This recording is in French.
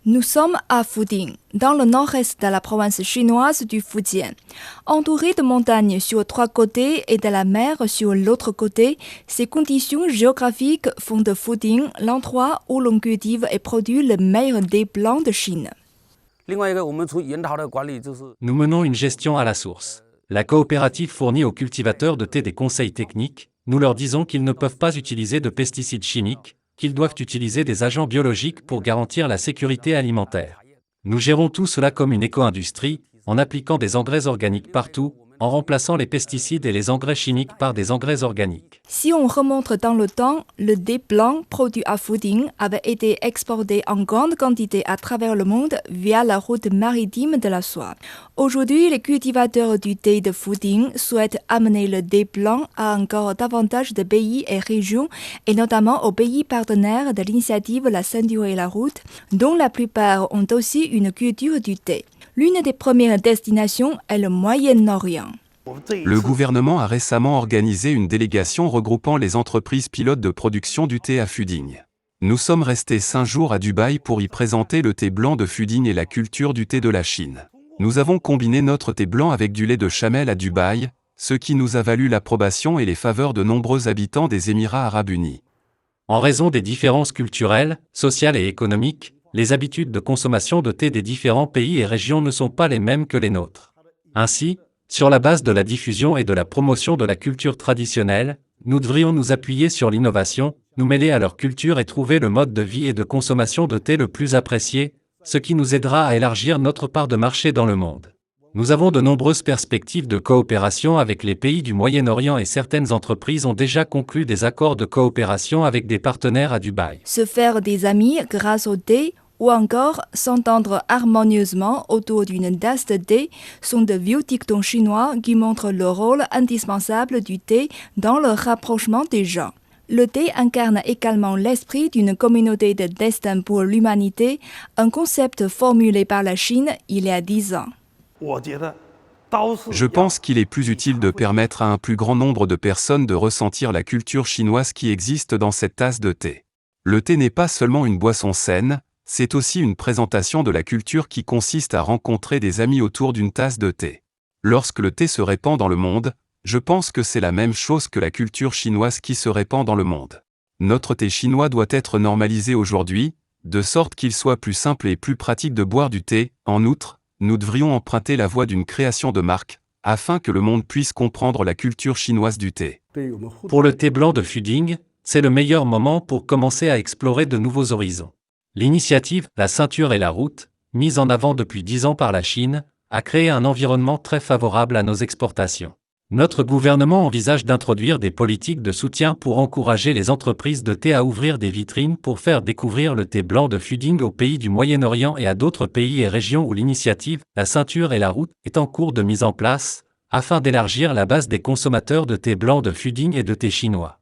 Nous sommes à Fuding, dans le nord-est de la province chinoise du Fujian. Entouré de montagnes sur 3 côtés et de la mer sur l'autre côté, ces conditions géographiques font de Fuding l'endroit où l'on cultive et produit le meilleur thé blanc de Chine. Nous menons une gestion à la source. La coopérative fournit aux cultivateurs de thé des conseils techniques. Nous leur disons qu'ils ne peuvent pas utiliser de pesticides chimiques, qu'ils doivent utiliser des agents biologiques pour garantir la sécurité alimentaire. Nous gérons tout cela comme une éco-industrie, en appliquant des engrais organiques partout, en remplaçant les pesticides et les engrais chimiques par des engrais organiques. Si on remonte dans le temps, le thé blanc produit à Fuding avait été exporté en grande quantité à travers le monde via la route maritime de la soie. Aujourd'hui, les cultivateurs du thé de Fuding souhaitent amener le thé blanc à encore davantage de pays et régions, et notamment aux pays partenaires de l'initiative La Ceinture et la Route, dont la plupart ont aussi une culture du thé. L'une des premières destinations est le Moyen-Orient. Le gouvernement a récemment organisé une délégation regroupant les entreprises pilotes de production du thé à Fuding. Nous sommes restés 5 jours à Dubaï pour y présenter le thé blanc de Fuding et la culture du thé de la Chine. Nous avons combiné notre thé blanc avec du lait de chamel à Dubaï, ce qui nous a valu l'approbation et les faveurs de nombreux habitants des Émirats arabes unis. En raison des différences culturelles, sociales et économiques, les habitudes de consommation de thé des différents pays et régions ne sont pas les mêmes que les nôtres. Ainsi, sur la base de la diffusion et de la promotion de la culture traditionnelle, nous devrions nous appuyer sur l'innovation, nous mêler à leur culture et trouver le mode de vie et de consommation de thé le plus apprécié, ce qui nous aidera à élargir notre part de marché dans le monde. Nous avons de nombreuses perspectives de coopération avec les pays du Moyen-Orient et certaines entreprises ont déjà conclu des accords de coopération avec des partenaires à Dubaï. Se faire des amis grâce au thé ou encore s'entendre harmonieusement autour d'une tasse de thé sont de vieux dictons chinois qui montrent le rôle indispensable du thé dans le rapprochement des gens. Le thé incarne également l'esprit d'une communauté de destin pour l'humanité, un concept formulé par la Chine il y a 10 ans. Je pense qu'il est plus utile de permettre à un plus grand nombre de personnes de ressentir la culture chinoise qui existe dans cette tasse de thé. Le thé n'est pas seulement une boisson saine, c'est aussi une présentation de la culture qui consiste à rencontrer des amis autour d'une tasse de thé. Lorsque le thé se répand dans le monde, je pense que c'est la même chose que la culture chinoise qui se répand dans le monde. Notre thé chinois doit être normalisé aujourd'hui, de sorte qu'il soit plus simple et plus pratique de boire du thé. En outre, nous devrions emprunter la voie d'une création de marque, afin que le monde puisse comprendre la culture chinoise du thé. Pour le thé blanc de Fuding, c'est le meilleur moment pour commencer à explorer de nouveaux horizons. L'initiative La Ceinture et la Route, mise en avant depuis 10 ans par la Chine, a créé un environnement très favorable à nos exportations. Notre gouvernement envisage d'introduire des politiques de soutien pour encourager les entreprises de thé à ouvrir des vitrines pour faire découvrir le thé blanc de Fuding aux pays du Moyen-Orient et à d'autres pays et régions où l'initiative La Ceinture et la Route est en cours de mise en place, afin d'élargir la base des consommateurs de thé blanc de Fuding et de thé chinois.